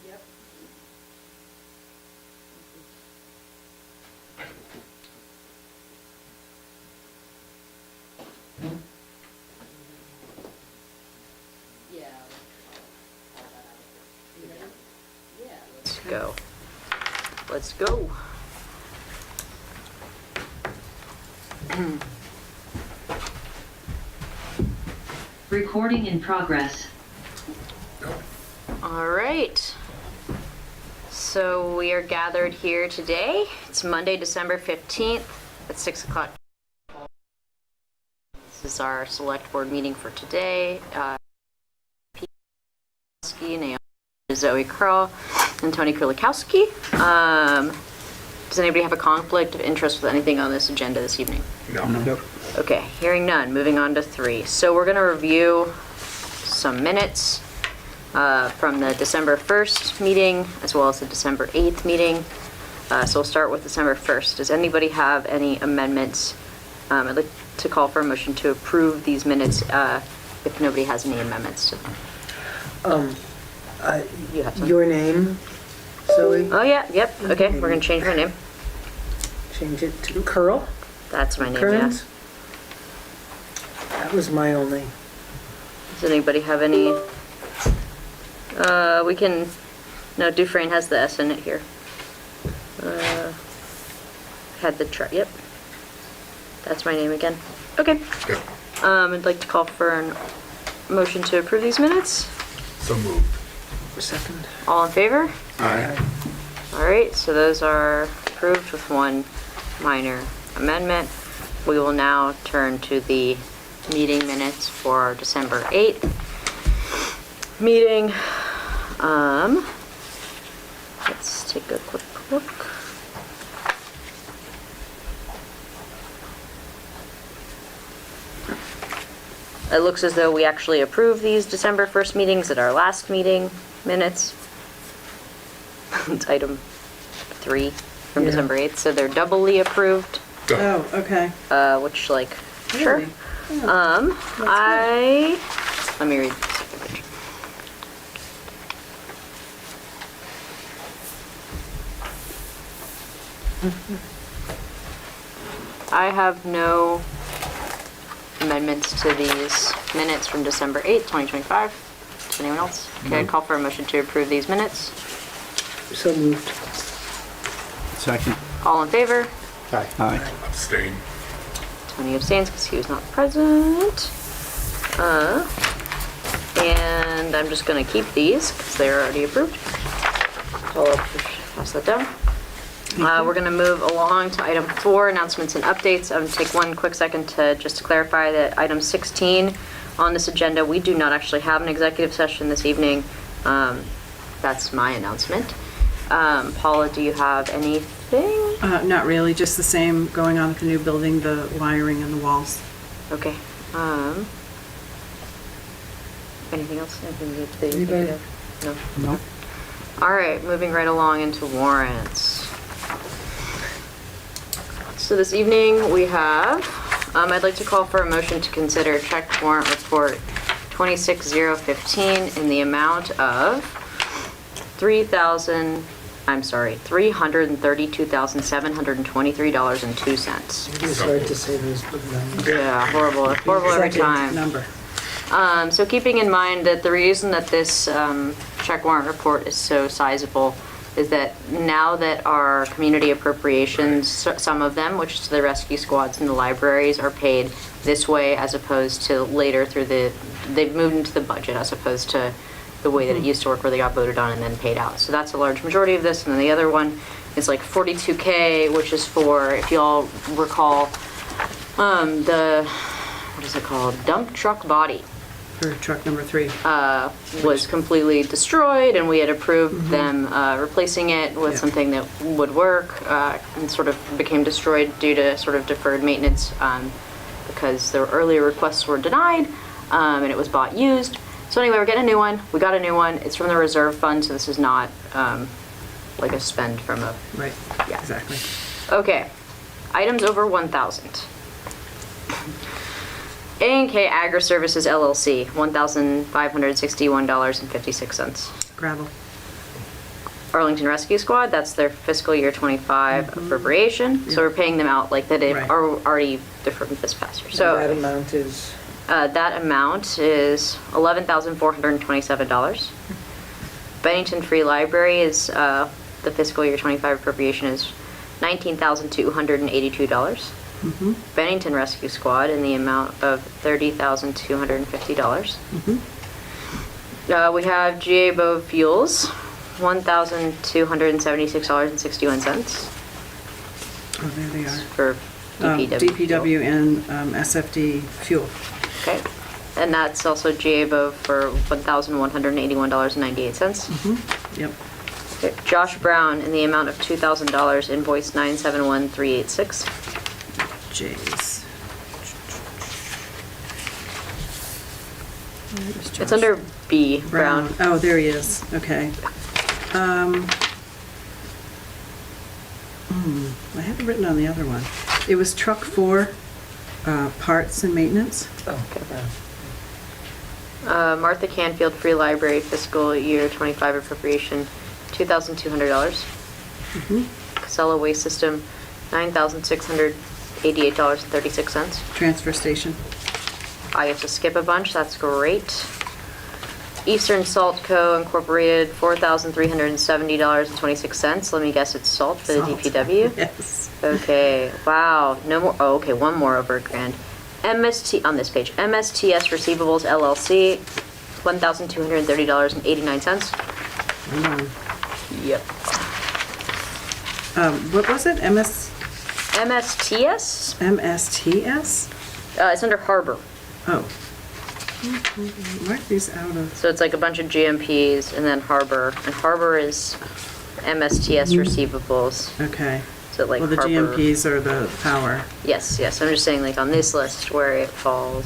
Yep. Yeah. Let's go. Let's go. Recording in progress. All right. So we are gathered here today. It's Monday, December 15th at 6 o'clock. This is our select board meeting for today. Naomi, Zoe Kroll, and Tony Kurlikowski. Does anybody have a conflict of interest with anything on this agenda this evening? No. Nope. Okay, hearing none, moving on to 3. So we're going to review some minutes from the December 1st meeting as well as the December 8th meeting. So we'll start with December 1st. Does anybody have any amendments? I'd like to call for a motion to approve these minutes if nobody has any amendments to them. You have some? Your name, Zoe, Oh, yeah, yep, okay, we're going to change my name. change it to Curl. That's my name, yeah. Kearns. That was my only. Does anybody have any? We can, no, Dufresne has the S in it here. Had the chart, yep. That's my name again. Okay. Yep. I'd like to call for a motion to approve these minutes. So moved. Second. All in favor? Aye. All right, so those are approved with one minor amendment. We will now turn to the meeting minutes for our December 8th meeting. Let's take a quick look. It looks as though we actually approved these December 1st meetings at our last meeting minutes. It's item 3 from Yeah. December 8th, so they're doubly approved, Oh, okay. which like, sure. Really? Let me read the second page. I have no amendments to these minutes from December 8th, 2025. Does anyone else? Okay, I'd call for a motion to approve these minutes. So moved. Second. All in favor? Aye. Abstain. Tony abstains because he was not present. And I'm just going to keep these because they're already approved. So I'll pass that down. We're going to move along to item 4, announcements and updates. I'm going to take one quick second to just to clarify that item 16 on this agenda, we do not actually have an executive session this evening. That's my announcement. Paula, do you have anything? Not really, just the same going on with the new building, the wiring and the walls. Okay. Anything else? Anything that they Anybody? No. No. All right, moving right along into warrants. So this evening we have, I'd like to call for a motion to consider check warrant report 26015 in the amount of $332,723.02. It is hard to say those big numbers. Yeah, horrible every Second time. number. So keeping in mind that the reason that this check warrant report is so sizable is that now that our community appropriations, some of them, which is the rescue squads and the libraries, are paid this way as opposed to later through they've moved into the budget as opposed to the way that it used to work where they got voted on and then paid out. So that's a large majority of this. And then the other one is like $42K, which is for, if y'all recall, what is it called? Dump truck body. For truck number 3. Was completely destroyed, and we had approved them replacing it with something that would work, and sort of became destroyed due to sort of deferred maintenance. because their earlier requests were denied, and it was bought used. So anyway, we're getting a new one. We got a new one. It's from the reserve fund, so this is not like a spend from a... Right, Yeah. exactly. Okay, items over 1,000. A&K Agri Services LLC, $1,561.56. Gravel. Arlington Rescue Squad, that's their fiscal year 25 appropriation. So we're paying them out like that they Right. are already from this past year. That So amount is, that amount is $11,427. Bennington Free Library is, the fiscal year 25 appropriation is $19,282. Bennington Rescue Squad in the amount of $30,250. We have GA Bow Fuels, $1,276.61 Oh, there they are. for DPW. DPW and SFD fuel. Okay. And that's also GA Bow for $1,181.98. Yep. Okay. Josh Brown in the amount of $2,000, invoice 971386. J's. Where is It's Josh? under B, Brown. Oh, there he is. Okay. I have it written on the other one. It was truck 4, parts and maintenance. oh, Martha Canfield Free Library fiscal year 25 appropriation, $2,200. Casella Waste System, $9,688.36. Transfer station. I get to skip a bunch, that's great. Eastern Salt Co. Incorporated, $4,370.26. Let me guess it's salt for the Salt. DPW? Yes. Okay, wow, no more, oh, okay, one more over $1,000. MST, on this page, MSTS Receivables LLC, $1,230.89. Yep. What was it? MSTS? MSTS? It's under Harbor. Oh. Why are these out of? So it's like a bunch of GMPs and then Harbor. And Harbor is MSTS receivables. Okay. So like Well, the Harbor. GMPs are the power. Yes, yes. I'm just saying like on this list where it falls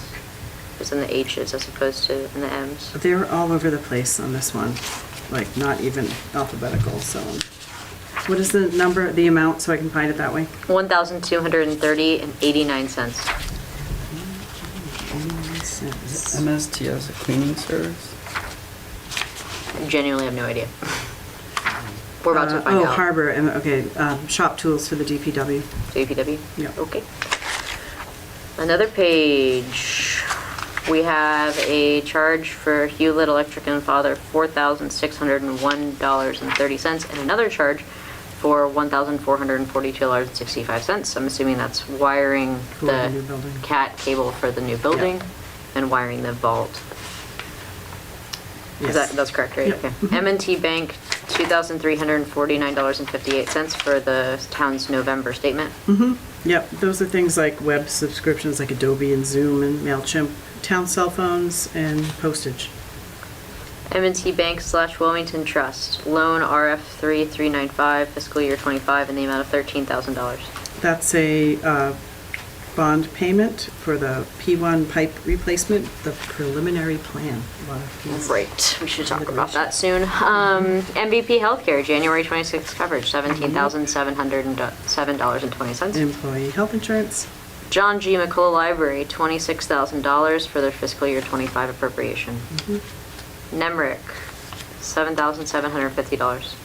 is in the H's as opposed to in the M's. They're all over the place on this one. Like, not even alphabetical, so. What is the number, the amount, so I can find it that way? $1,230.89. MSTS, a cleaning service? I genuinely have no idea. We're about to find Oh, out. Harbor, okay, shop tools for the DPW. DPW? Yeah. Okay. Another page. We have a charge for Hewlett Electric and Father, $4,601.30, and another charge for $1,442.65. I'm assuming that's wiring For the new building. CAT cable for the new building and wiring the vault. Yes. That's correct, right? Yep. Okay. M&T Bank, $2,349.58 for the town's November statement. Yep, those are things like web subscriptions like Adobe and Zoom and MailChimp, town cell phones, and postage. M&T Bank / Wilmington Trust, loan RF3395, fiscal year 25, in the amount of $13,000. That's a bond payment for the P1 pipe replacement, the preliminary plan. A lot of things. Right, we should talk about that soon. MVP Healthcare, January 26th coverage, $17,707.20. Employee health insurance. John G. McCullough Library, $26,000 for their fiscal year 25 appropriation. Nemrick, $7,750.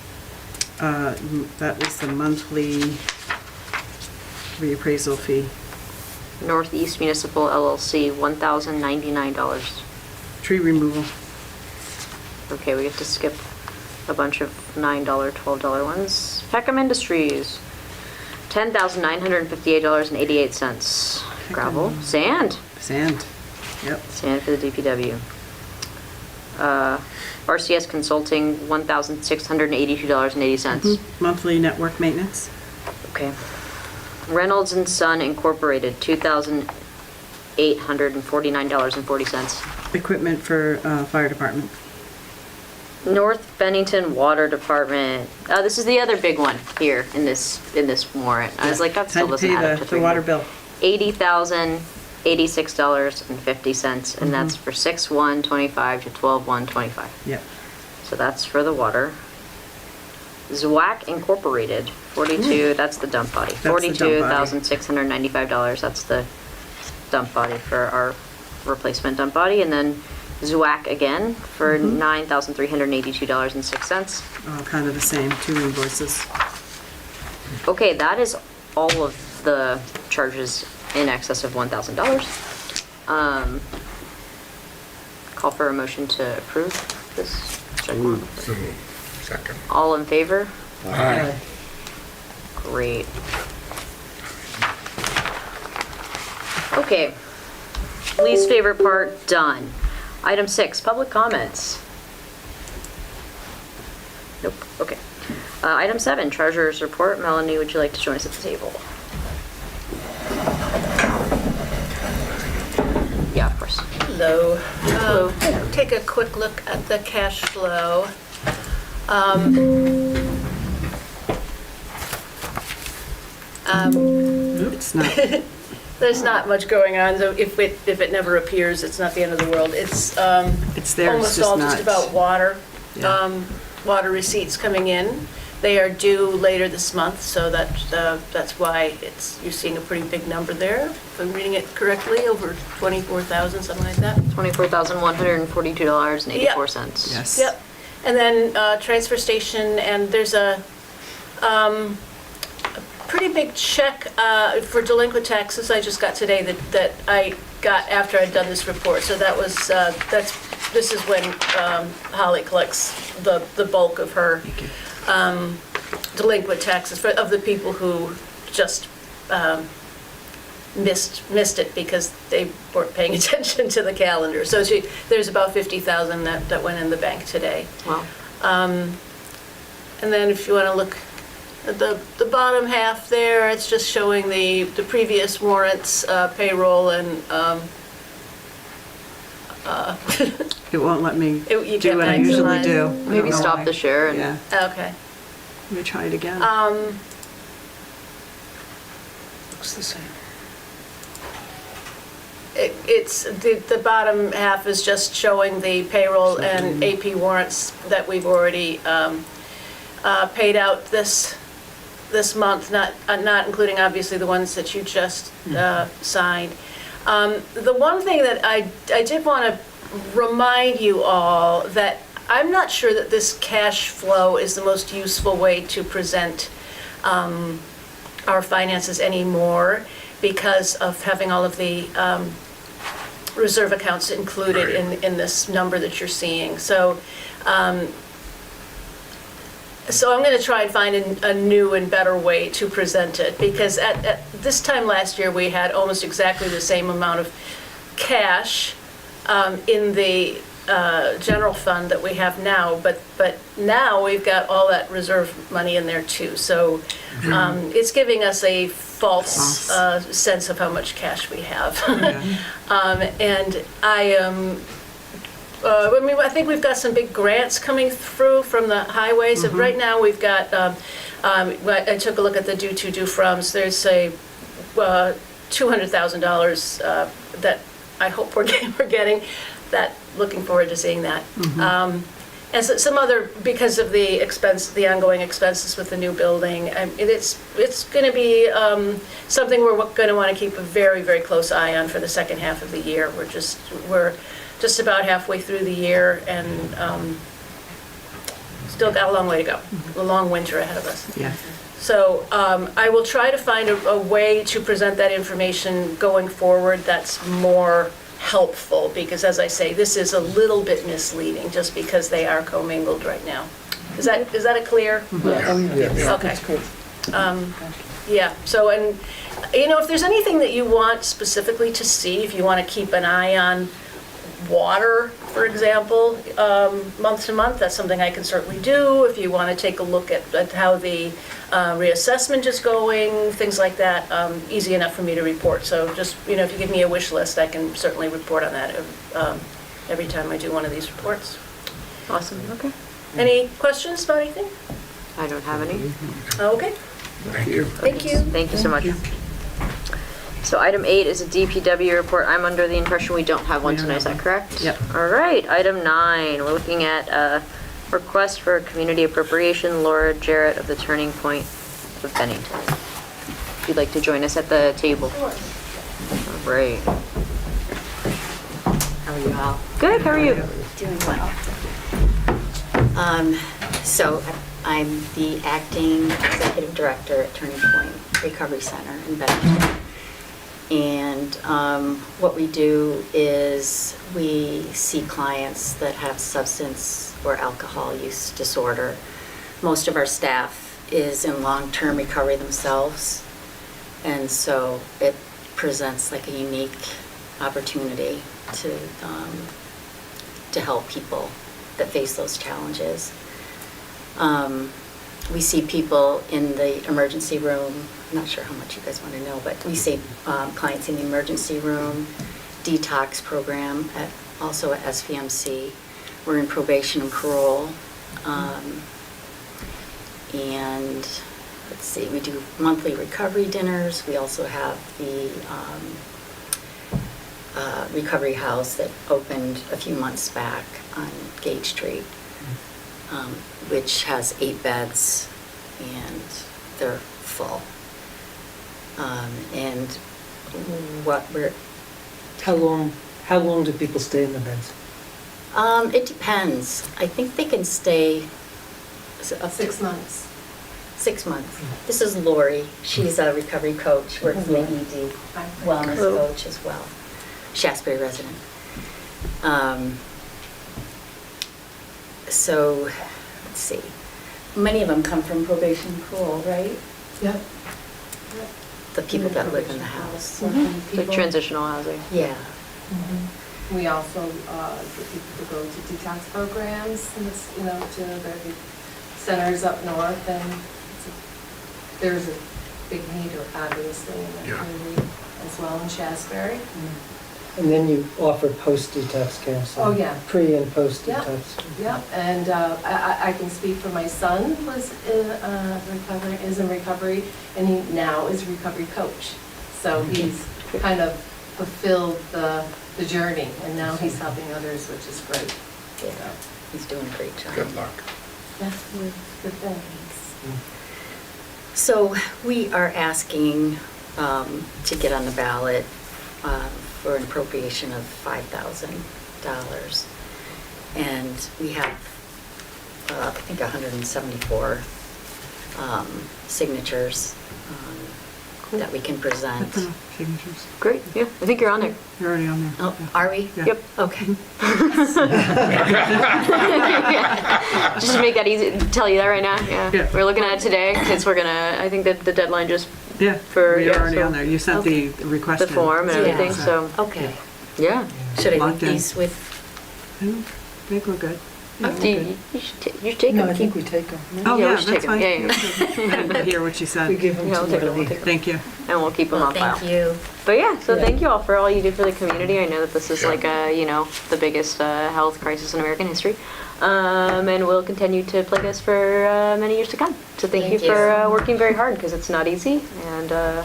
That is the monthly reappraisal fee. Northeast Municipal LLC, $1,099. Tree removal. Okay, we get to skip a bunch of $9, $12 ones. Peckham Industries, $10,958.88. Gravel. Sand. Sand. Yep. Sand for the DPW. RCS Consulting, $1,682.80. Monthly network maintenance. Okay. Reynolds and Son Incorporated, $2,849.40. Equipment for fire department. North Bennington Water Department. This is the other big one here in this warrant. I was like, that still Time to doesn't pay add up to the water $300. bill. $86.50, and that's for 6/1/25 to 12/1/25. Yep. So that's for the water. ZWAC Incorporated, 42, that's the dump body. That's the dump body. $42,695, that's the dump body for our replacement dump body. And then ZWAC again for $9,382.06. All kind of the same, 2 invoices. Okay, that is all of the charges in excess of $1,000. Call for a motion to approve this check warrant. Second. All in favor? Aye. Great. Okay, least favorite part, done. Item 6, public comments. Nope, okay. Item 7, treasurer's report. Melanie, would you like to join us at the table? Yeah, of course. Hello. Hello. Take a quick look at the cash flow. It's not, There's not much going on, so if it never appears, it's not the end of the world. It's there, it's almost just all not. just about water. Yeah. Water receipts coming in. They are due later this month, so that's why you're seeing a pretty big number there. If I'm reading it correctly, over 24,000, something like that. $24,142.84. Yes. Yep. And then transfer station, and there's a pretty big check for delinquent taxes I just got today that I got after I'd done this report. So that was, this is when Holly collects the bulk of her delinquent taxes of the people who just missed it because they weren't paying attention to the calendar. So there's about 50,000 that went in the bank today. Wow. And then if you want to look at the bottom half there, it's just showing the previous warrants, payroll, and It won't let me You do can't what I usually maximize. do. Maybe stop the share and. Yeah, okay. let me try it again. Looks the same. It's the bottom half is just showing the payroll and AP warrants that we've already paid out this month, not including obviously the ones that you just signed. The one thing that I did want to remind you all that I'm not sure that this cash flow is the most useful way to present our finances anymore because of having all of the reserve accounts included in this number that you're seeing. So so I'm going to try and find a new and better way to present it, because at this time last year, we had almost exactly the same amount of cash in the general fund that we have now, but now we've got all that reserve money in there too. So it's giving us a false sense of how much cash we have. And I think we've got some big grants coming through from the highways. And right now we've got, I took a look at the due to, due froms. There's a $200,000 that I hope we're getting. Looking forward to seeing that. And so some other, because of the ongoing expenses with the new building, it's going to be something we're going to want to keep a very, very close eye on for the second half of the year. We're just about halfway through the year, and still got a long way to go. A long winter ahead of us. Yeah. So I will try to find a way to present that information going forward that's more helpful, because as I say, this is a little bit misleading just because they are commingled right now. Is that a clear? Yeah. Okay. That's good. Yeah, so, and, if there's anything that you want specifically to see, if you want to keep an eye on water, for example, month to month, that's something I can certainly do. If you want to take a look at how the reassessment is going, things like that, easy enough for me to report. So just, if you give me a wish list, I can certainly report on that every time I do one of these reports. Awesome, okay. Any questions about anything? I don't have any. Okay, Thank you. thank you. Thank you so much. So item 8 is a DPW report. I'm under the impression we don't have one We don't tonight, is have that correct? Yep. All right, item 9, we're looking at a request for community appropriation, Laura Jarrett of the Turning Point of Bennington. If you'd like to join us at the table. All right. How are you all? Good, how are you? Doing well. So I'm the acting executive director at Turning Point Recovery Center in Bennington. And what we do is we see clients that have substance or alcohol use disorder. Most of our staff is in long-term recovery themselves. And so it presents like a unique opportunity to help people that face those challenges. We see people in the emergency room. I'm not sure how much you guys want to know, but we see clients in the emergency room, detox program, also at SVMC. We're in probation and parole. And let's see, we do monthly recovery dinners. We also have the recovery house that opened a few months back on Gage Street, which has 8 beds, and they're full. And what we're... How long do people stay in the beds? It depends. I think they can stay... is it up to 6 months. 6 months. This is Lori. She's a recovery coach, works in the ED wellness coach as well. Shaftsbury resident. So, let's see. Many of them come from probation and parole, right? Yep. The people that live in the house. Like transitional housing. Yeah. We also get people to go to detox programs, and it's, to the centers up north, and there's a big need, obviously, in the Yeah. community as well in Shaftsbury. And then you offer post-detox counseling? Oh, yeah. Pre and post-detox? Yep, and I can speak for my son, was is in recovery, and he now is a recovery coach. So he's kind of fulfilled the journey, and now he's helping others, which is great. Yeah. He's doing a great job. Good luck. That's good thing. So we are asking to get on the ballot for an appropriation of $5,000. And we have, I think, 174 signatures that we can present. That's enough signatures. Great, yeah, I think you're on there. You're already on there. Oh, Yeah. are we? Yeah. Yep. Okay. Just to make that easy, tell you that right now, yeah. Yeah. We're looking at it today, because I think that the deadline just, Yeah, For- you're yeah, already so- on there. You sent the request the in. form and Yeah. everything, so, Okay. yeah. Should I leave Locked in. these with? I don't think we're good. You should take No, them. I think we take them. Oh, Yeah, yeah, we should that's take 'em. fine. Yeah, yeah. I didn't hear what she said. We give them Yeah, to we'll take 'em, we'll Lori. take 'em. Thank you. And we'll keep them Well, on file. thank you. But yeah, so Yeah. thank you all for all you do for the community. I know that this is Yeah. like the biggest health crisis in American history. And we'll continue to plague us for many years to come. So thank you Thank you. for working very hard, because it's not easy, and a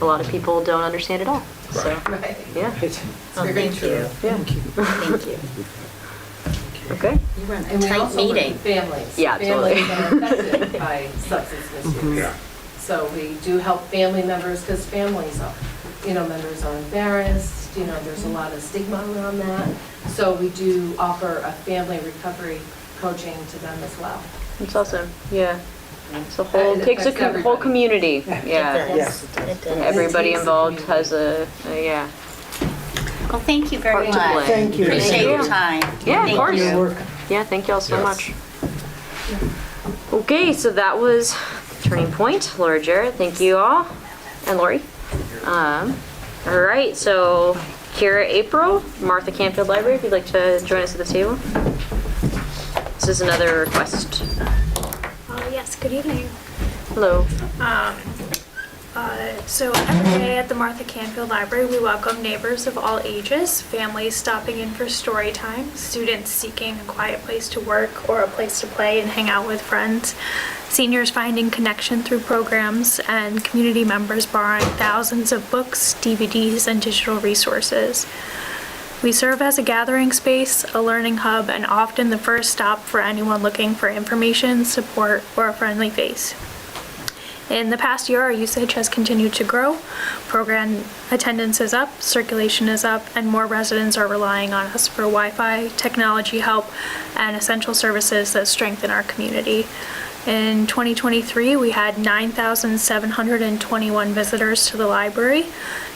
lot of people don't understand it all. So, Right. yeah, Right. Oh, very thank true. you. yeah, Thank you. okay. You run a And we tight also work meeting. with families. Yeah, absolutely. Families that are affected by substance misuse. Yeah. So we do help family members, because families are, members are embarrassed, there's a lot of stigma around that. So we do offer a family recovery coaching to them as well. It's awesome, yeah. It's a It whole, takes a affects whole everybody. community, It yeah. does. Yes, it does. It does. Everybody It takes a involved community. has yeah. Well, thank you very Part to much. play. Thank you. Appreciate your Yeah. time. Yeah, of Thank course. you. Your work. Yeah, thank you all so Yes. much. Okay, so that was Turning Point, Laura Jarrett, thank you all, and Lori. All right, so Kira April, Martha Canfield Library, if you'd like to join us at the table. This is another request. Yes, good evening. Hello. So every day at the Martha Canfield Library, we welcome neighbors of all ages, families stopping in for story time, students seeking a quiet place to work or a place to play and hang out with friends, seniors finding connection through programs, and community members borrowing thousands of books, DVDs, and digital resources. We serve as a gathering space, a learning hub, and often the first stop for anyone looking for information, support, or a friendly face. In the past year, our usage has continued to grow. Program attendance is up, circulation is up, and more residents are relying on us for Wi-Fi, technology help, and essential services that strengthen our community. In 2023, we had 9,721 visitors to the library.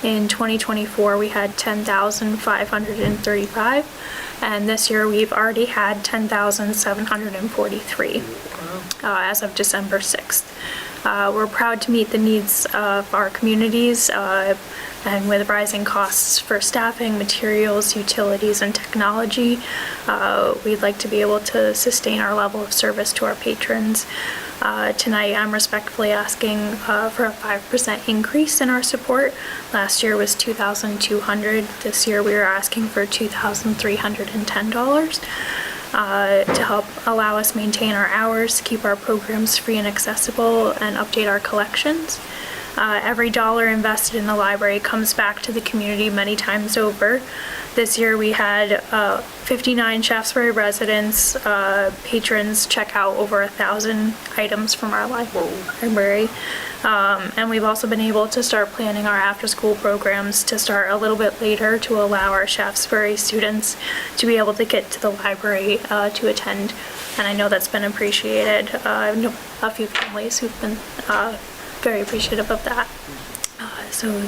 In 2024, we had 10,535. And this year, we've already had 10,743 as of December 6th. We're proud to meet the needs of our communities, and with rising costs for staffing, materials, utilities, and technology, we'd like to be able to sustain our level of service to our patrons. Tonight, I'm respectfully asking for a 5% increase in our support. Last year was $2,200. This year, we are asking for $2,310. To help allow us maintain our hours, keep our programs free and accessible, and update our collections. Every dollar invested in the library comes back to the community many times over. This year we had 59 Shaftsbury residents, patrons check out over 1,000 items from our library. And we've also been able to start planning our after-school programs to start a little bit later to allow our Shaftsbury students to be able to get to the library to attend. And I know that's been appreciated. I know a few families who've been very appreciative of that. So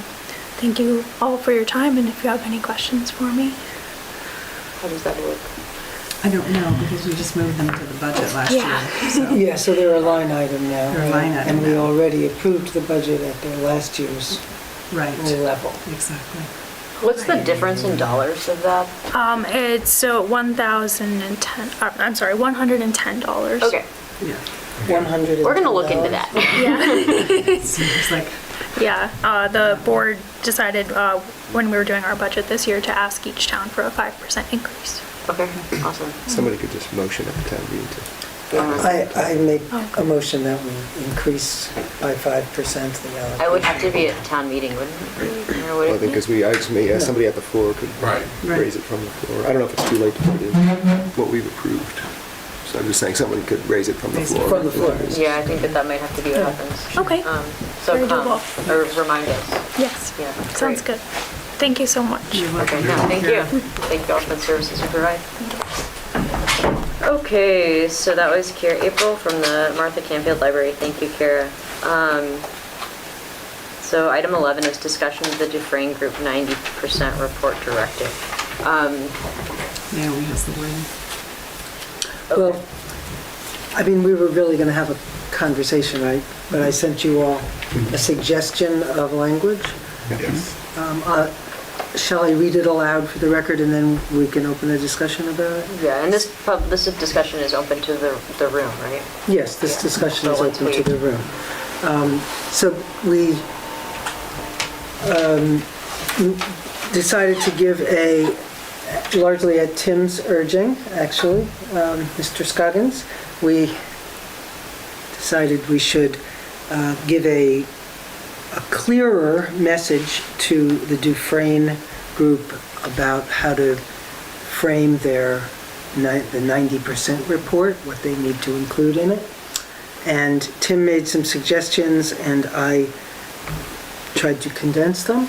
thank you all for your time, and if you have any questions for me. How does that work? I don't know, because we just moved them to the budget last year. So. Yeah, so they're a line item now. They're a line item And we now. already approved the budget at their last year's Right. level. Exactly. What's the difference in dollars of that? It's $110. Okay, Yeah. 100. we're gonna look into that. Seems like Yeah, the board decided when we were doing our budget this year to ask each town for a 5% increase. Okay, awesome. Somebody could just motion at the town meeting to. I make a motion that we increase by 5% the allocation. I would have to be at town meeting, wouldn't it? Or would Well, it be? because I just may, somebody at the floor could raise it from the floor. I don't know if it's too late to put in what we've approved. So I'm just saying somebody could raise it from the floor. From the floor. Yeah, I think that might have to be what happens. Okay. So Very come, doable. or remind us. Yes, Yeah, sounds great. good. Thank you so much. you're welcome. Okay, no, thank you. Thank you all for the services you provide. Okay, so that was Kara April from the Martha Canfield Library. Thank you, Kara. So item 11 is discussion of the Dufresne Group 90% report directive. Naomi has the wording. Well, I mean, we were really going to have a conversation, right? But I sent you all a suggestion of language. Yes. Shall I read it aloud for the record, and then we can open a discussion about it? Yeah, and this discussion is open to the room, right? Yes, this discussion is So let's open to wait. the room. So we decided to give largely at Tim's urging, actually, Mr. Scoggins, we decided we should give a clearer message to the Dufresne group about how to frame the 90% report, what they need to include in it. And Tim made some suggestions, and I tried to condense them.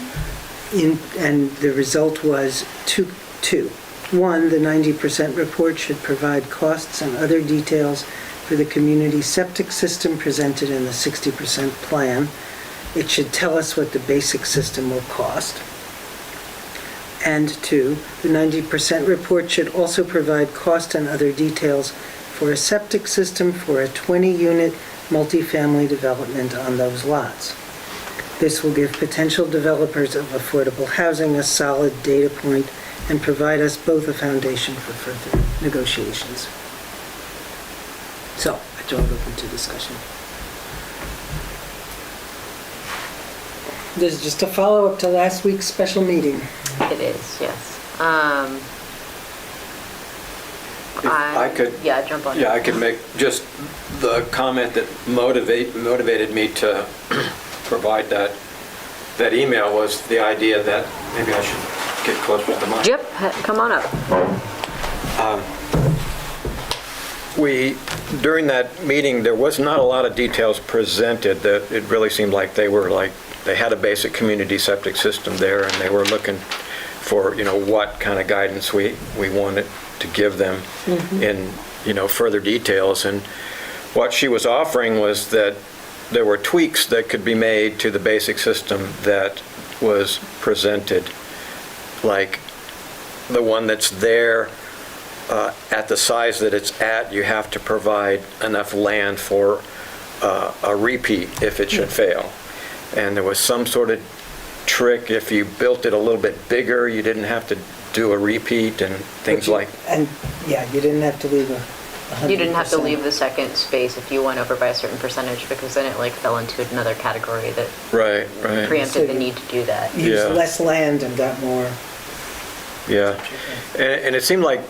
And the result was two. One, the 90% report should provide costs and other details for the community septic system presented in the 60% plan. It should tell us what the basic system will cost. And two, the 90% report should also provide cost and other details for a septic system for a 20-unit multifamily development on those lots. This will give potential developers of affordable housing a solid data point and provide us both a foundation for further negotiations. So, I throw it open to discussion. This is just a follow-up to last week's special meeting. It is, yes. If I could. Yeah, jump on. Yeah, I could make just the comment that motivated me to provide that email was the idea that maybe I should get closer to the mic. Yep, come on up. During that meeting, there was not a lot of details presented. That it really seemed like they had a basic community septic system there, and they were looking for, what kind of guidance we wanted to give them in, further details. And what she was offering was that there were tweaks that could be made to the basic system that was presented, like the one that's there at the size that it's at, you have to provide enough land for a repeat if it should fail. And there was some sort of trick, if you built it a little bit bigger, you didn't have to do a repeat and things like. And, yeah, you didn't have to leave 100%. You didn't have to leave the second space if you went over by a certain percentage, because then it fell into another category that Right. preempted the need to do that. You used less land and got more. Yeah, and it seemed like,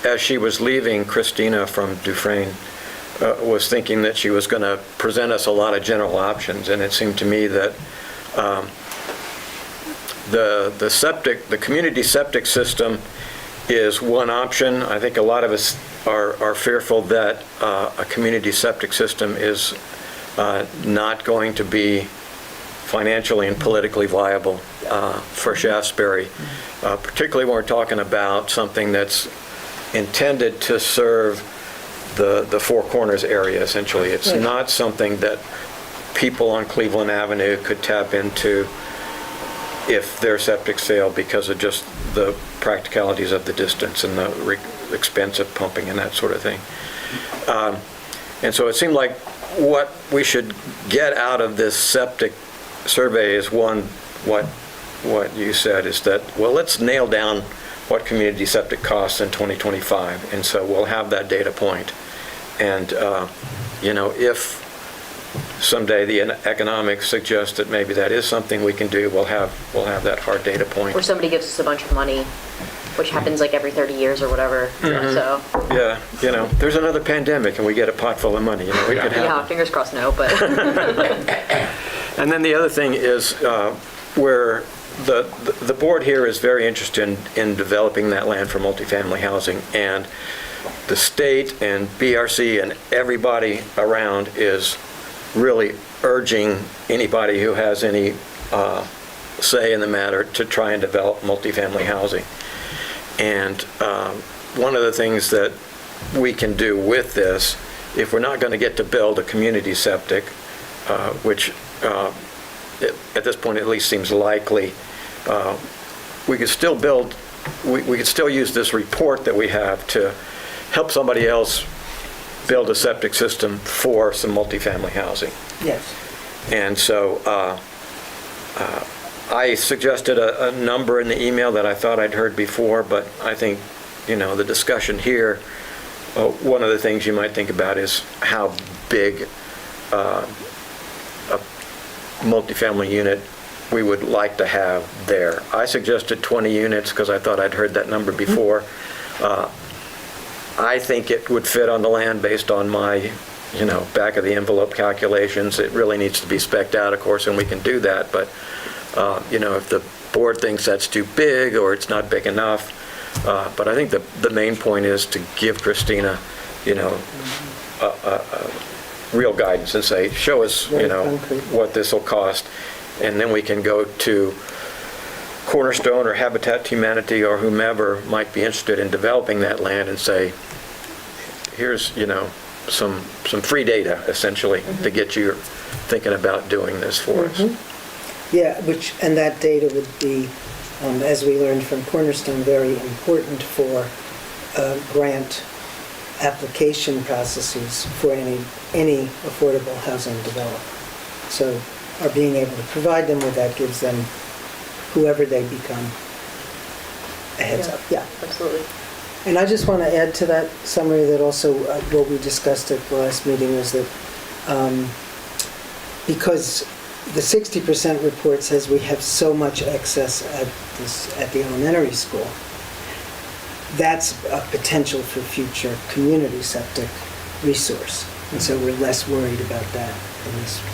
as she was leaving, Christina from Dufresne was thinking that she was going to present us a lot of general options, and it seemed to me that the community septic system is one option. I think a lot of us are fearful that a community septic system is not going to be financially and politically viable for Shaftsbury, particularly when we're talking about something that's intended to serve the Four Corners area, essentially. It's not something that people on Cleveland Avenue could tap into if their septic failed because of just the practicalities of the distance and the expense of pumping and that sort of thing. And so it seemed like what we should get out of this septic survey is what you said is that, well, let's nail down what community septic costs in 2025, and so we'll have that data point. And if someday the economics suggest that maybe that is something we can do, we'll have that hard data point. Or somebody gives us a bunch of money, which happens every 30 years or whatever. So. Yeah, there's another pandemic and we get a pot full of money. We could have. Yeah, fingers crossed, no, but. And then the other thing is where the board here is very interested in developing that land for multifamily housing, and the state and BRC and everybody around is really urging anybody who has any say in the matter to try and develop multifamily housing. And one of the things that we can do with this, if we're not going to get to build a community septic, which at this point at least seems likely, we could still we could still use this report that we have to help somebody else build a septic system for some multifamily housing. Yes. And so I suggested a number in the email that I thought I'd heard before, but I think, the discussion here, one of the things you might think about is how big a multifamily unit we would like to have there. I suggested 20 units because I thought I'd heard that number before. I think it would fit on the land based on my, back of the envelope calculations. It really needs to be spec'd out, of course, and we can do that. But, if the board thinks that's too big or it's not big enough. But I think the main point is to give Christina, real guidance and say, show us, what this will cost. And then we can go to Cornerstone or Habitat to Humanity or whomever might be interested in developing that land and say, here's, some free data, essentially, to get you thinking about doing this for us. Yeah, and that data would be, as we learned from Cornerstone, very important for grant application processes for any affordable housing development. So our being able to provide them with that gives them, whoever they become, a heads up. Yeah, absolutely. And I just want to add to that summary that also what we discussed at the last meeting was that because the 60% report says we have so much excess at the elementary school. That's a potential for future community septic resource. And so we're less worried about that in this one.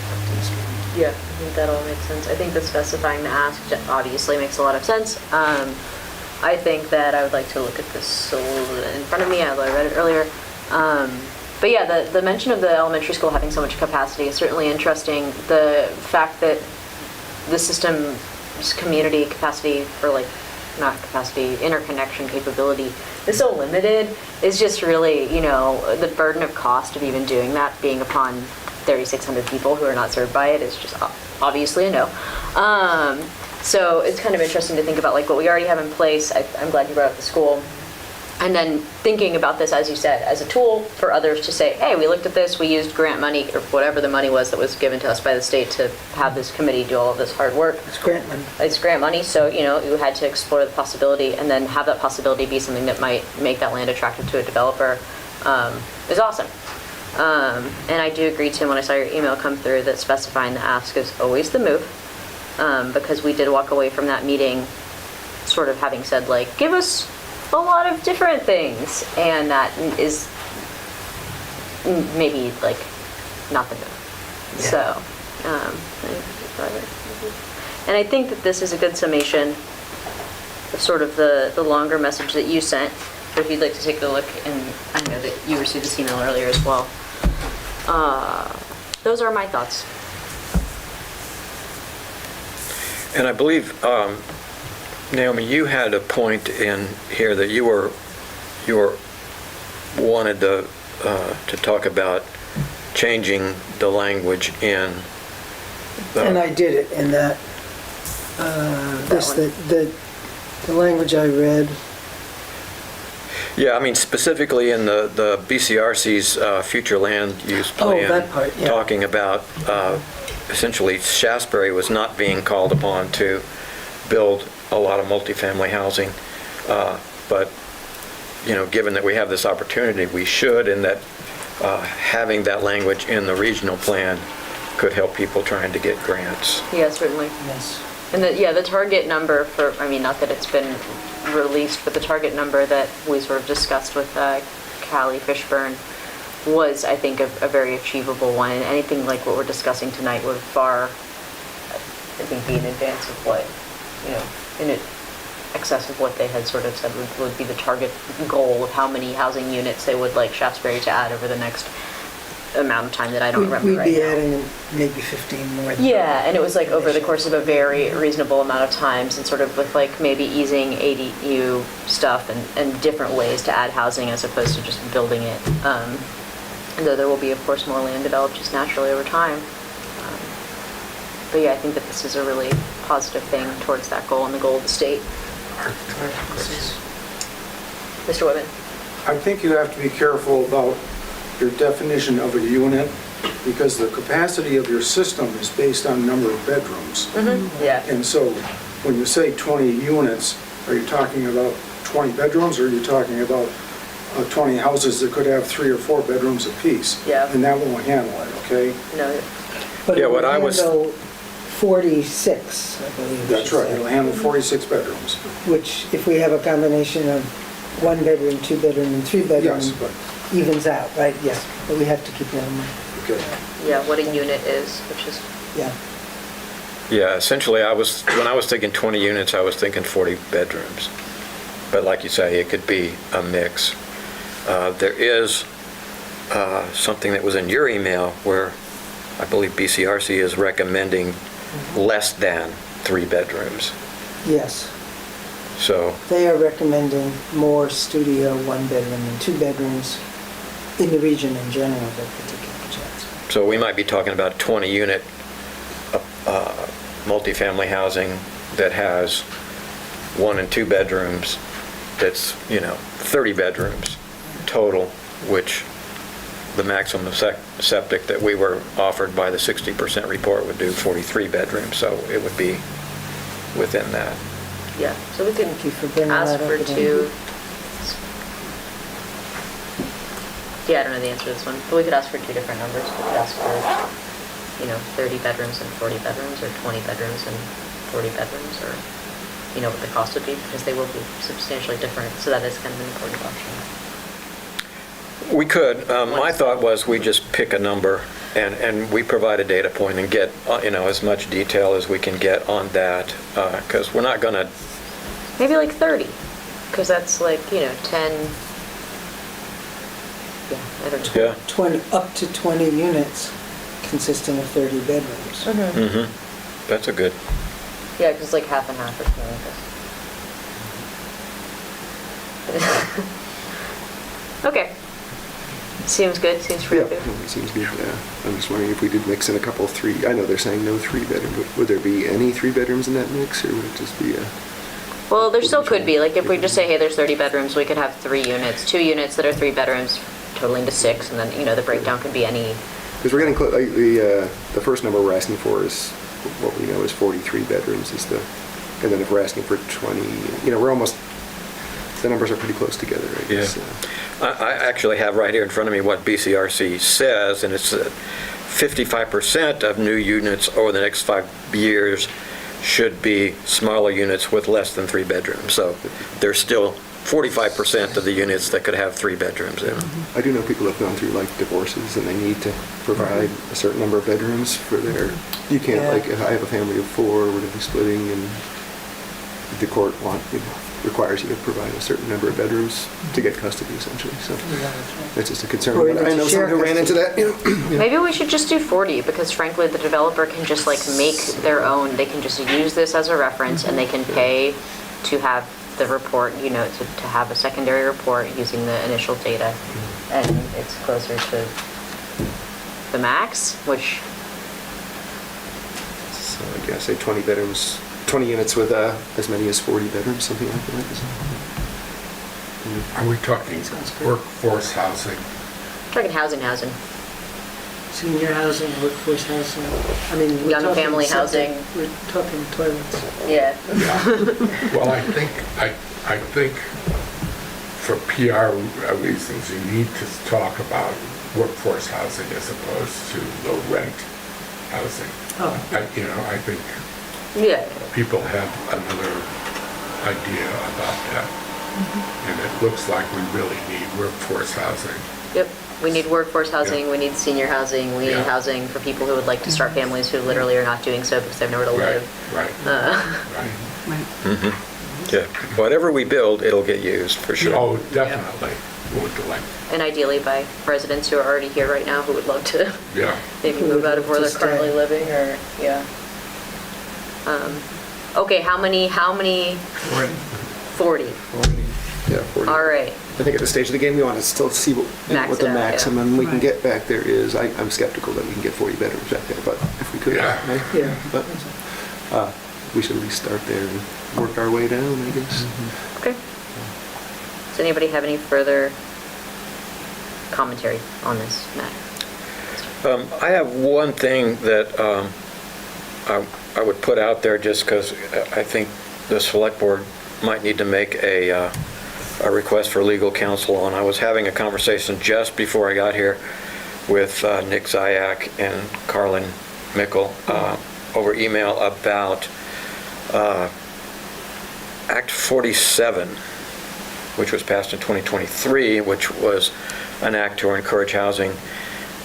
Yeah, I think that all makes sense. I think that specifying the ask obviously makes a lot of sense. I think that I would like to look at this in front of me, although I read it earlier. But yeah, the mention of the elementary school having so much capacity is certainly interesting. The fact that the system's community capacity for not capacity, interconnection capability is so limited is just really, the burden of cost of even doing that being upon 3,600 people who are not served by it is just obviously a no. So it's kind of interesting to think about what we already have in place. I'm glad you brought up the school. And then thinking about this, as you said, as a tool for others to say, hey, we looked at this, we used grant money, or whatever the money was that was given to us by the state to have this committee do all of this hard work. It's grant money. It's grant money, so, you had to explore the possibility and then have that possibility be something that might make that land attractive to a developer is awesome. And I do agree, Tim, when I saw your email come through, that specifying the ask is always the move, because we did walk away from that meeting sort of having said, give us a lot of different things, and that is maybe not the move. Yeah. So, and I think that this is a good summation of sort of the longer message that you sent. But if you'd like to take a look, and I know that you received this email earlier as well. Those are my thoughts. And I believe, Naomi, you had a point in here that you wanted to talk about changing the language in. And I did it in that, the language I read. Yeah, I mean specifically in the BCRC's future land use plan. Oh, that part, yeah. Talking about essentially Shaftsbury was not being called upon to build a lot of multifamily housing, but given that we have this opportunity, we should, and that having that language in the regional plan could help people trying to get grants. Yeah, certainly. Yes. And the target number for, not that it's been released, but the target number that we sort of discussed with Callie Fishburne was, I think, a very achievable one. And anything like what we're discussing tonight would far, I think, be in advance of what, in excess of what they had sort of said would be the target goal of how many housing units they would like Shaftsbury to add over the next amount of time that I don't remember right now. We'd be adding maybe 15 more. Yeah, and it was over the course of a very reasonable amount of times, and sort of with maybe easing ADU stuff and different ways to add housing as opposed to just building it. And though there will be, of course, more land developed just naturally over time. But yeah, I think that this is a really positive thing towards that goal and the goal of the state. Mr. Whitman? I think you have to be careful about your definition of a unit, because the capacity of your system is based on number of bedrooms. Mm-hmm. Yeah. And so when you say 20 units, are you talking about 20 bedrooms, or are you talking about 20 houses that could have 3 or 4 bedrooms apiece? Yeah. And that won't handle it, okay? No. But Yeah, it what would I was- handle 46, I believe. That's she right, said. it'll handle 46 bedrooms. Which, if we have a combination of 1 bedroom, 2 bedroom, and 3 bedroom, Yes, but, evens out, right? Yes, but we have to keep that in mind. okay. Yeah, what a unit is, which is, Yeah. Yeah, essentially when I was thinking 20 units, I was thinking 40 bedrooms. But like you say, it could be a mix. There is something that was in your email where I believe BCRC is recommending less than 3 bedrooms. Yes. So, They are recommending more studio 1 bedroom and 2 bedrooms in the region in general, that particular chance. so we might be talking about 20 unit multifamily housing that has 1 and 2 bedrooms. That's 30 bedrooms total, which the maximum septic that we were offered by the 60% report would do 43 bedrooms, so it would be within that. yeah. So we can Thank you for bringing ask that up for again. 2. Yeah, I don't know the answer to this one, but we could ask for 2 different numbers. We could ask for 30 bedrooms and 40 bedrooms, or 20 bedrooms and 40 bedrooms, or, what the cost would be, because they will be substantially different, so that is kind of an important option. We could. My thought was we just pick a number and we provide a data point and get, as much detail as we can get on that, because we're not going to. Maybe like 30, because that's like, 10, I don't know. Yeah. 20, up to 20 units consisting of 30 bedrooms. Mm-hmm. That's a good. Yeah, because it's like half and half or something like this. Okay. Seems good, seems pretty good. Yeah, it seems good, yeah. I'm just wondering if we did mix in a couple of three, I know they're saying no 3-bedroom, but would there be any 3 bedrooms in that mix, or would it just be a? Well, there still could be, like if we just say, hey, there's 30 bedrooms, we could have 3 units, 2 units that are 3 bedrooms, totaling to 6, and then, the breakdown could be any. Because we're getting close, the first number we're asking for is, what we know is 43 bedrooms is the, and then if we're asking for 20, we're almost, the numbers are pretty close together, I guess. Yeah. I actually have right here in front of me what BCRC says, and it's that 55% of new units over the next 5 years should be smaller units with less than 3 bedrooms. So there's still 45% of the units that could have 3 bedrooms in them. I do know people have gone through like divorces and they need to provide a certain number of bedrooms for their, you can't, like, if I have a family of 4, we're going to be splitting, and the court requires you to provide a certain number of bedrooms to get custody, essentially. So that's just a concern. Or But I know someone who ran into that. Maybe we should just do 40, because frankly, the developer can just like make their own, they can just use this as a reference, and they can pay to have the report, to have a secondary report using the initial data, and it's closer to the max, which. So I guess say 20 bedrooms, 20 units with as many as 40 bedrooms, something like that. Are we talking workforce housing? Talking housing. Senior housing, workforce housing, we're Young talking family septic, housing. We're talking toilets. Yeah. Well, I think for PR reasons, you need to talk about workforce housing as opposed to low rent housing. Oh. I think Yeah. people have another idea about that. Mm-hmm. And it looks like we really need workforce housing. Yep. We need workforce housing, we need senior housing, we need Yeah. housing for people who would like to start families who literally are not doing so because they have nowhere to live. Right. Mm-hmm. Yeah. Whatever we build, it'll get used, for sure. Oh, definitely. Would like. And ideally by residents who are already here right now who would love to Yeah. maybe move out of where they're To currently stay. living, or, yeah. Okay, how many? 40. Yeah, 40. All right. I think at this stage of the game, we want to still see what Max the it out, yeah. maximum we can Right. get back there is. I'm skeptical that we can get 40 bedrooms back there, but if we could, Yeah. right? Yeah. But we should at least start there and work our way down, I guess. Okay. Does anybody have any further commentary on this matter? I have one thing that I would put out there, just because I think the select board might need to make a request for legal counsel on. I was having a conversation just before I got here with Nick Zayak and Carlin Mickle over email about Act 47, which was passed in 2023, which was an act to encourage housing.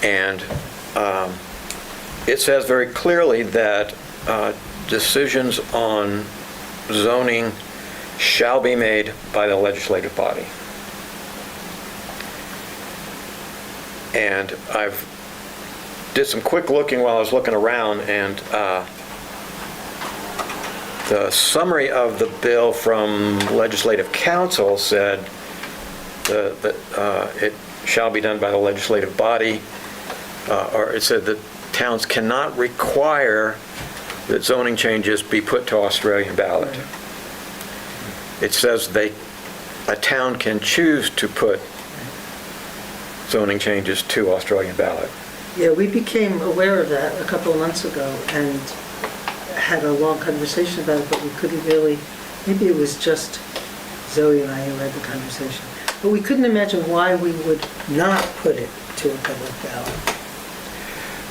And it says very clearly that decisions on zoning shall be made by the legislative body. And I've did some quick looking while I was looking around, and the summary of the bill from Legislative Council said that it shall be done by the legislative body, or it said that towns cannot require that zoning changes be put to Australian ballot. It says a town can choose to put zoning changes to Australian ballot. Yeah, we became aware of that a couple of months ago and had a long conversation about it, but we couldn't really, maybe it was just Zoe and I who had the conversation, but we couldn't imagine why we would not put it to a public ballot.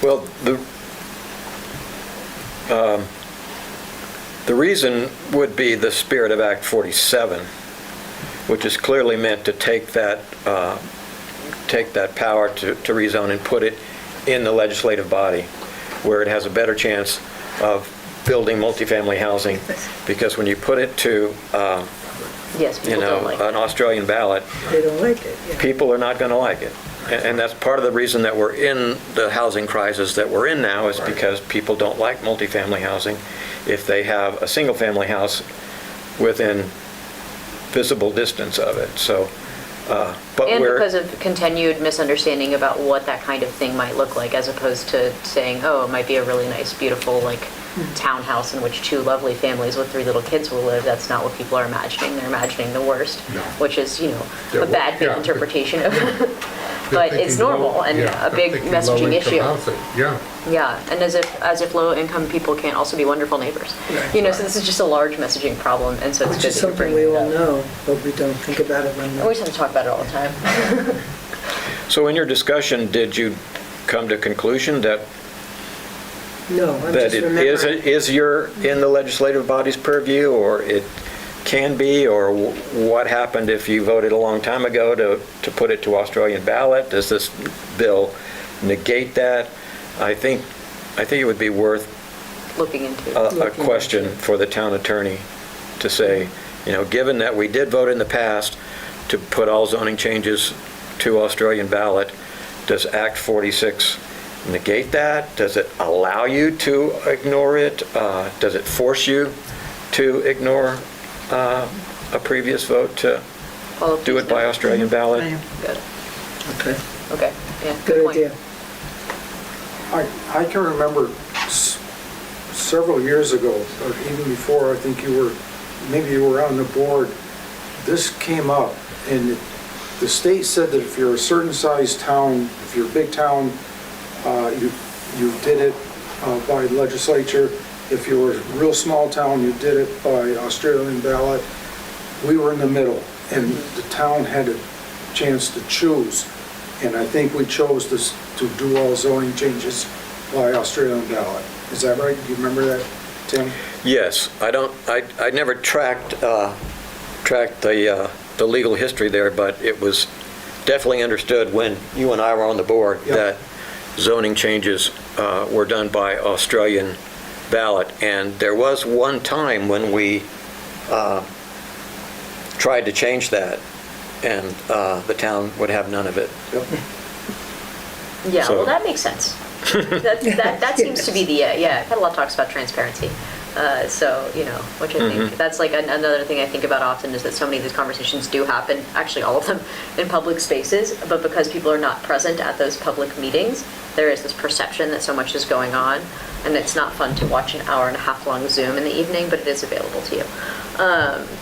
Well, The reason would be the spirit of Act 47, which is clearly meant to take that power to rezone and put it in the legislative body, where it has a better chance of building multifamily housing, because when you put it to, Yes, people don't like an Australian ballot, They don't like it, yeah. people are not going to like it. And that's part of the reason that we're in the housing crisis that we're in now, is because people don't like multifamily housing if they have a single-family house within visible distance of it. So, but And we're... because of continued misunderstanding about what that kind of thing might look like, as opposed to saying, oh, it might be a really nice, beautiful, like, townhouse in which 2 lovely families with 3 little kids will live. That's not what people are imagining. They're imagining the worst, No. which is, a They're- bad yeah, interpretation of, but They're it's thinking normal low- and yeah, a they're big thinking messaging low-income issue. housing. Yeah. Yeah, and as if low-income people can't also be wonderful neighbors. So this is just a large messaging problem, and so it's Which good is that you're something bringing we it all up. know, but we don't think about it when And we just have to talk about it all the time. So in your discussion, did you come to conclusion that No, I'm that just it remembering. is in the legislative body's purview, or it can be, or what happened if you voted a long time ago to put it to Australian ballot? Does this bill negate that? I think it would be worth Looking into it. a question for the town attorney to say, given that we did vote in the past to put all zoning changes to Australian ballot, does Act 46 negate that? Does it allow you to ignore it? Does it force you to ignore a previous vote to Follow, do please, it by no. Australian ballot? Good. Okay, Okay, yeah, good point. idea. I can remember several years ago, or even before, I think maybe you were on the board, this came up, and the state said that if you're a certain size town, if you're a big town, you did it by legislature. If you were a real small town, you did it by Australian ballot. We were in the middle, and the town had a chance to choose. And I think we chose to do all zoning changes by Australian ballot. Is that right? Do you remember that, Tim? Yes, I never tracked the legal history there, but it was definitely understood when you and I were on the board Yep. that zoning changes were done by Australian ballot. And there was one time when we tried to change that, and the town would have none of it. Yep. Yeah, So- well, that makes sense. That seems to be the, I've had a lot of talks about transparency. Which I think, that's like another thing I think about often, is that so many of these conversations do happen, actually all of them, in public spaces, but because people are not present at those public meetings, there is this perception that so much is going on, and it's not fun to watch an hour-and-a-half long Zoom in the evening, but it is available to you.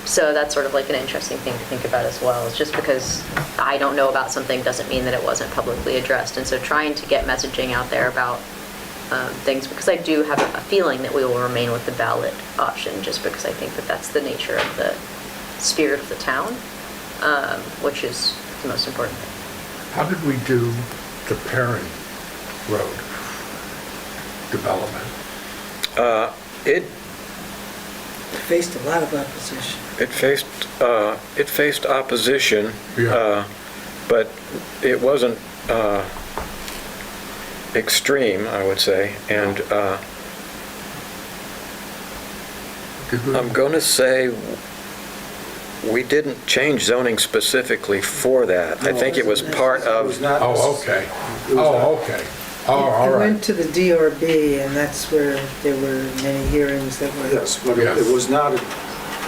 So that's sort of like an interesting thing to think about as well. It's just because I don't know about something doesn't mean that it wasn't publicly addressed. And so trying to get messaging out there about things, because I do have a feeling that we will remain with the ballot option, just because I think that that's the nature of the spirit of the town, which is the most important thing. How did we do the Perrin Road development? It Faced a lot of opposition. It faced opposition, Yeah. but it wasn't extreme, I would say. And Did we- I'm going to say we didn't change zoning specifically for that. I think it was part It was of, not. Oh, okay. It was not- Oh, okay. Oh, all It right. went to the DRB, and that's where there were many hearings that were... Yes, but Yes. it was not,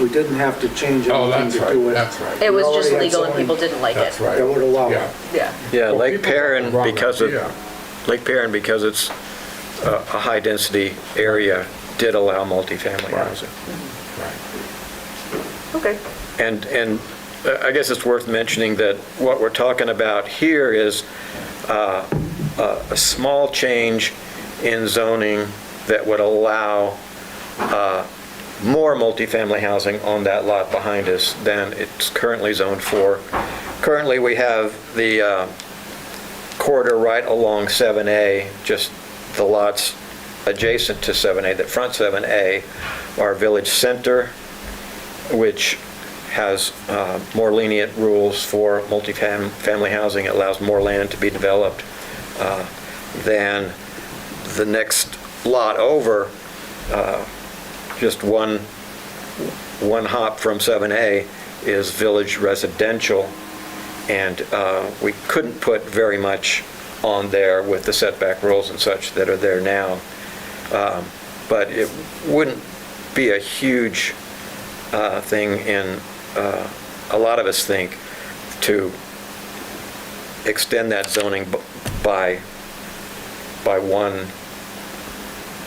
we didn't have to change Oh, anything that's to do right, it. that's right. It was We just already had legal and zoning. people didn't like it. That's right. That would allow Yeah. it. Yeah. yeah, Well, Lake people have Perrin, the wrong because of, idea. Lake Perrin, because it's a high-density area, did allow multifamily Right. housing. Right. Okay. And I guess it's worth mentioning that what we're talking about here is a small change in zoning that would allow more multifamily housing on that lot behind us than it's currently zoned for. Currently, we have the corridor right along 7A, just the lots adjacent to 7A, that front 7A, are Village Center, which has more lenient rules for multifamily housing. It allows more land to be developed than the next lot over, just one hop from 7A is Village Residential, and we couldn't put very much on there with the setback rules and such that are there now. But it wouldn't be a huge thing in, a lot of us think, to extend that zoning by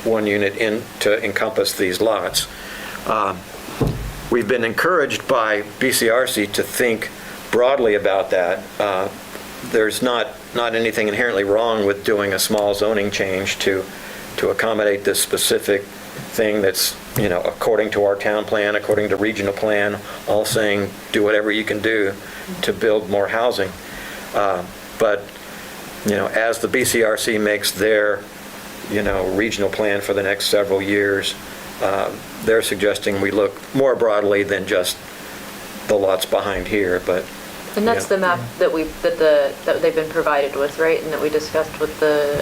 one unit in to encompass these lots. We've been encouraged by BCRC to think broadly about that. There's not anything inherently wrong with doing a small zoning change to accommodate this specific thing that's, according to our town plan, according to regional plan, all saying do whatever you can do to build more housing. But, as the BCRC makes their, regional plan for the next several years, they're suggesting we look more broadly than just the lots behind here, but. And that's the map that they've been provided with, right? And that we discussed with the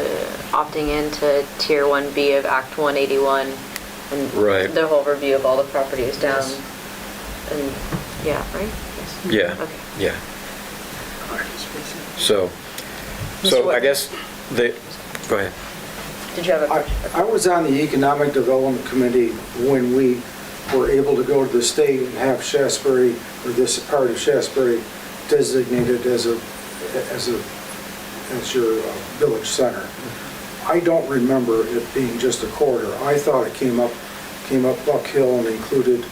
opting into Tier 1B of Act 181 and Right. the whole review of all the properties down. And yeah, right? Yes. Yeah. Okay. Yeah. So Mr. I guess go ahead. Did you have a? I was on the Economic Development Committee when we were able to go to the state and have Shaftsbury, or this part of Shaftsbury, designated as your village center. I don't remember it being just a corridor. I thought it came up Buck Hill and included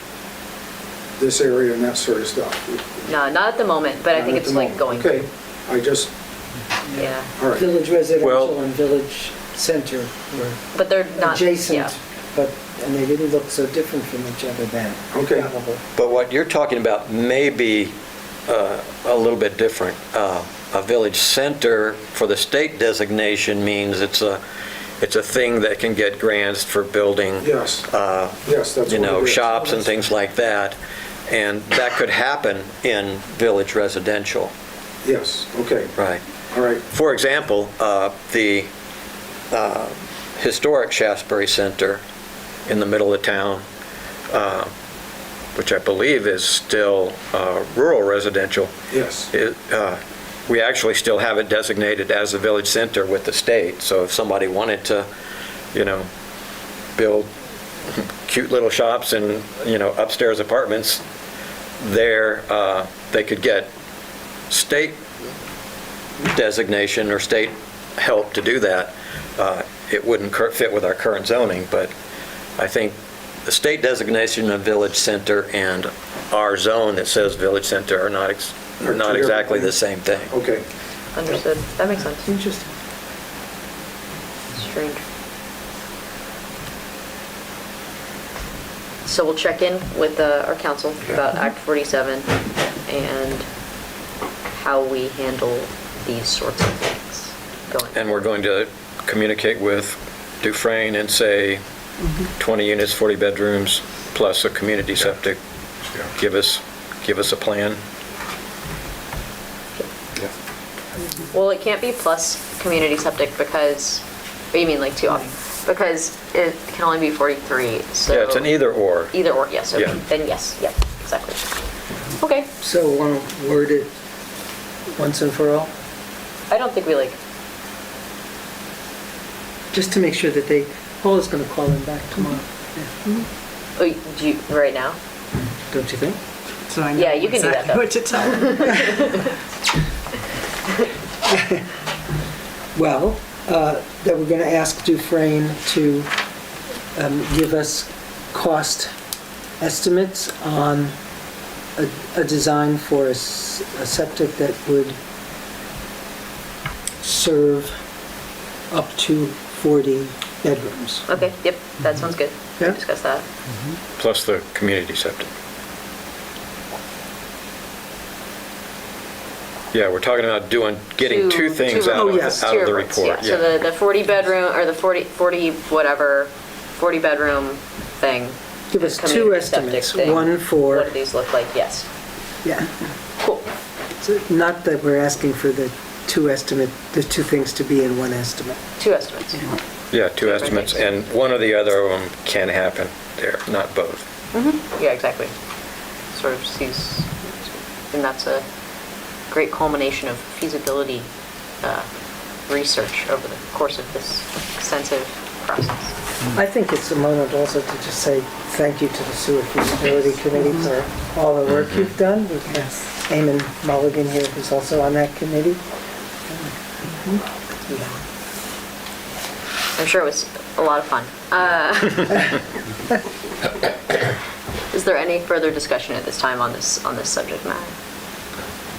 this area and that sort of stuff. No, not at the moment, but I think it's like going. Okay, I just, Yeah, all right. Village residential Well- and village center were but they're not. adjacent, Yeah. and they didn't look so different from each other then. Okay. Probably. But what you're talking about may be a little bit different. A village center for the state designation means it's a thing that can get grants for building. Yes. Yes, that's what it is. Shops and things like that. And that could happen in village residential. Yes, okay, Right. all right. For example, the historic Shaftsbury Center in the middle of town, which I believe is still rural residential, Yes, we actually still have it designated as a village center with the state. So if somebody wanted to, build cute little shops and, upstairs apartments there, they could get state designation or state help to do that. It wouldn't fit with our current zoning, but I think the state designation of village center and our zone that says village center are not exactly the same thing. okay. Understood. That makes sense. Interesting. Strange. So we'll check in with our council about Act 47 and how we handle these sorts of things going. And we're going to communicate with Dufresne and say 20 units, 40 bedrooms, plus a community septic. Yeah. Give us a plan. Well, it can't be plus community septic because, what you mean, like two options? Because it can only be 43, so. Yeah, it's an either or. Either or, yes, okay, Yeah. then yes, yep, exactly. Okay, So want to word it once and for all? I don't think we Just to make sure that Paul is going to call him back tomorrow. Yeah. oh, do you, right now? Don't you think? So I know Yeah, you can do that, exactly though. what to tell them. Well, that we're going to ask Dufresne to give us cost estimates on a design for a septic that would serve up to 40 bedrooms. Okay, yep, that sounds good. Yeah. Discuss that. Plus the community septic. Yeah, we're talking about getting two things out Oh, of yes. out of the report. Yeah, so the 40 bedroom, or the 40 whatever, 40 bedroom thing. Give us the two community septic estimates, thing. one for, What do these look like? Yes. yeah, Cool. not that we're asking for the the two things to be in one estimate. 2 estimates. Yeah, two estimates, and one or the other of them can happen there, not both. Yeah, exactly. Sort of sees, and that's a great culmination of feasibility research over the course of this extensive process. I think it's a moment also to just say thank you to the Sewer Feasibility Committee for all the work you've done. We've got Eamon Mulligan here, who's also on that committee. I'm sure it was a lot of fun. Is there any further discussion at this time on this subject matter?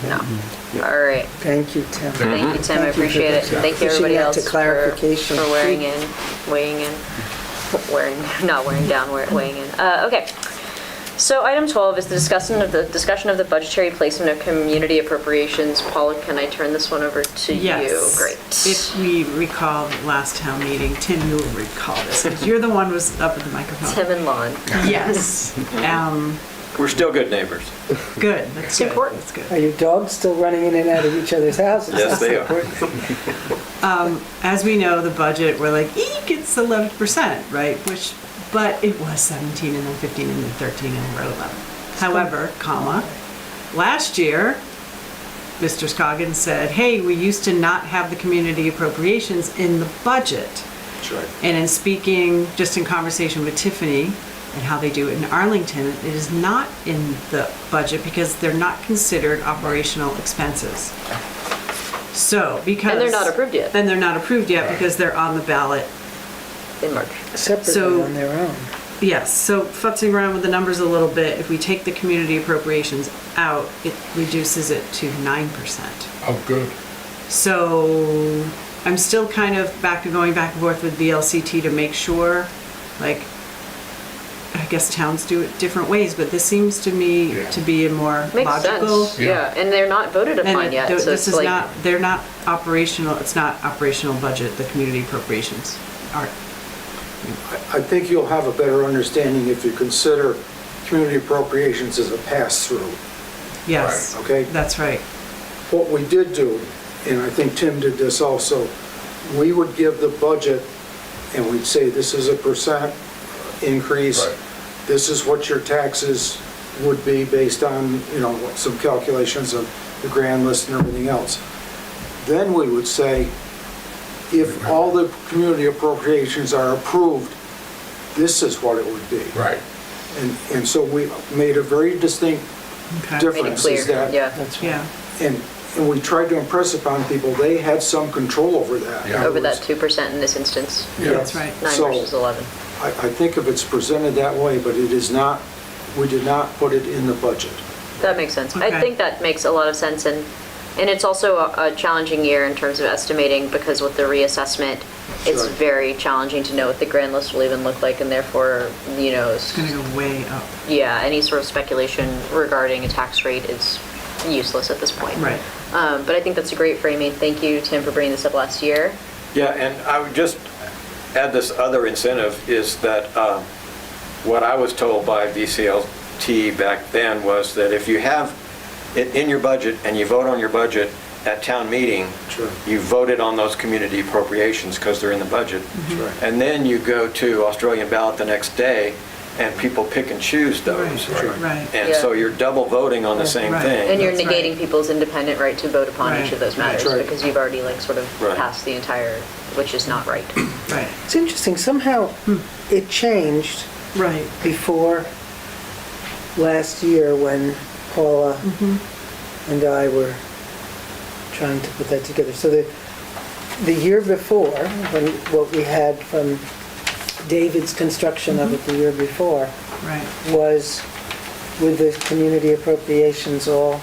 No. All right. Thank you, Tim. Thank you, Tim. I Thank you for appreciate it. pushing Thank you, everybody that else, to clarification. for weighing in, not wearing down, weighing in. Okay. So item 12 is the discussion of the budgetary placement of community appropriations. Paula, can I turn this one over to Yes. you? Great. If we recall the last town meeting, Tim, you will recall this, because you're the one who was up at the microphone. Tim and Lon. Yes. We're still good neighbors. Good, that's It's good. important. That's good. Are your dogs still running in and out of each other's houses? Yes, they are. As we know, the budget, we're like, eek, it's 11%, right? But it was 17 and then 15 and then 13 and we're 11. However, last year, Mr. Scoggins said, hey, we used to not have the community appropriations in the budget. That's right. And in speaking, just in conversation with Tiffany and how they do it in Arlington, it is not in the budget because they're not considered operational expenses. So, because... And they're not approved yet. And they're not approved yet because they're on the ballot. In March. Separately So- on their own. Yes, so futzing around with the numbers a little bit, if we take the community appropriations out, it reduces it to 9%. Oh, good. So I'm still kind of going back and forth with VLCT to make sure, like, I guess towns do it different ways, but this seems to me Yeah. to be a more Makes logical. sense. Yeah, and they're not voted upon And yet, so this it's is like, not, they're not operational, it's not operational budget, the community appropriations are. I think you'll have a better understanding if you consider community appropriations as a pass-through, Yes, okay? that's right. What we did do, and I think Tim did this also, we would give the budget and we'd say this is a % increase. Right. This is what your taxes would be based on, some calculations of the grand list and everything else. Then we would say, if all the community appropriations are approved, this is what it would be. Right. And so we made a very distinct Okay. made it difference clear, is that, yeah, That's right. Yeah, and we tried to impress upon people, they had some control over that. Yeah. over that 2% in this instance, Yeah. that's right. 9 So- versus 11. I think if it's presented that way, but it is not, we did not put it in the budget. That makes sense. I Okay. think that makes a lot of sense, and it's also a challenging year in terms of estimating, because with the reassessment, it's Sure. very challenging to know what the grand list will even look like, and therefore, It's gonna go way up. yeah, any sort of speculation regarding a tax rate is useless at this point. Right. But I think that's a great framing. Thank you, Tim, for bringing this up last year. Yeah, and I would just add this other incentive is that what I was told by VCLT back then was that if you have it in your budget and you vote on your budget at town meeting, Sure. you voted on those community appropriations because they're in the budget. That's right. And then you go to Australian ballot the next day and people pick and choose those. Right, right. And so you're double voting on the same Right. thing. And you're That's negating right. people's independent right to vote upon each Right. of those matters, That's right. because you've already sort of Right. passed the entire, which is not right. Right, It's interesting, somehow it changed right. before last year when Paula and I were trying to put that together. So the year before, when what we had from David's construction of it the year before, Right. was with the community appropriations all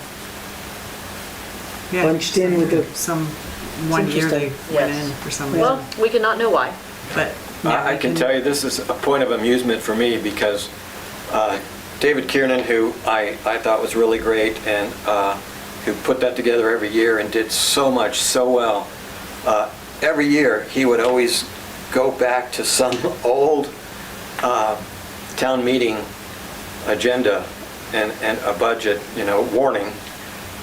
Yeah, bunched in with the, some, one year they interesting. went Yes. in for some reason. Well, we cannot know why. But, yeah, I we can tell you, this is a point of amusement for me because David Kiernan, who I thought was really great, and who put that together every year and did so much, so well. Every year, he would always go back to some old town meeting agenda and a budget, warning,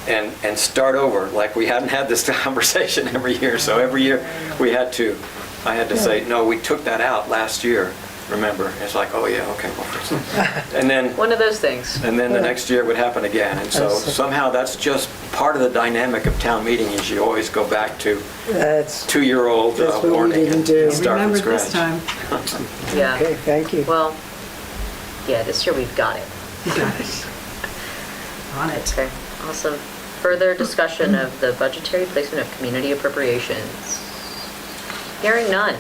and start over, like we hadn't had this conversation every year. So every year, I had to say, no, we took that out last year, remember? It's like, oh yeah, okay, well, fix it. And then, One of those things. and then the next year it would happen again. And so somehow that's just part of the dynamic of town meeting, is you always go back to That's, 2-year-old That's what we warning didn't and do. start from Remember this scratch. time. Yeah. okay, thank you. Well, yeah, this year we've got it. You got it. On it. Okay, awesome. Further discussion of the budgetary placement of community appropriations. Hearing none.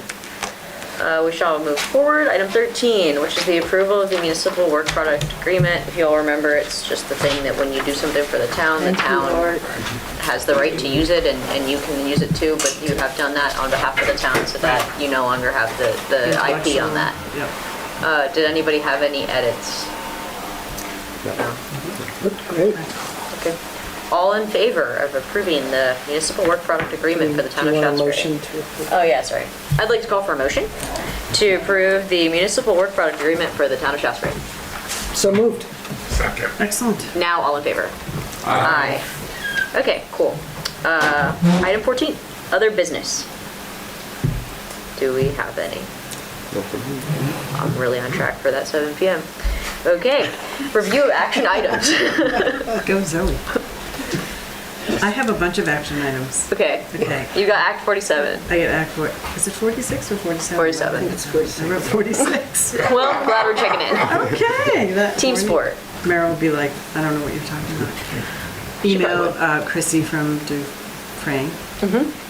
We shall move forward. Item 13, which is the approval of the municipal work product agreement. If you all remember, it's just the thing that when you do something for the town has the right to use it, and you can use it too, but you have done that on behalf of the town so that you no longer have the IP on that. Yep. Did anybody have any edits? No. Looked great. Okay. All in favor of approving the municipal work product agreement for the town of Do you want a Shaftsbury? motion to approve? Oh, yeah, sorry. I'd like to call for a motion to approve the municipal work product agreement for the town of Shaftsbury. So moved. Second. Excellent. Now, all in favor? Aye. Okay, cool. Item 14, other business. Do we have any? I'm really on track for that 7 PM. Okay, review of action items. Go Zoe. I have a bunch of action items. Okay. Okay. You got Act 47. I get Act 4. Is it 46 or 47? 47. It's 46. I wrote 46. Well, glad we're checking in. Okay. Team sport. Meryl will be like, I don't know what you're talking about. Email Chrissy from Dufresne,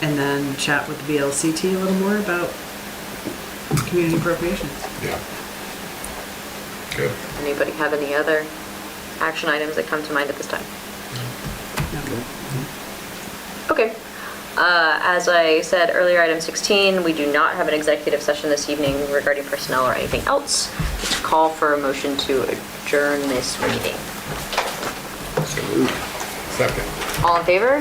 and then chat with the VLCT a little more about community appropriations. Yeah. Good. Anybody have any other action items that come to mind at this time? Okay. As I said earlier, item 16, we do not have an executive session this evening regarding personnel or anything else. Let's call for a motion to adjourn this meeting. So moved. Second. All in favor?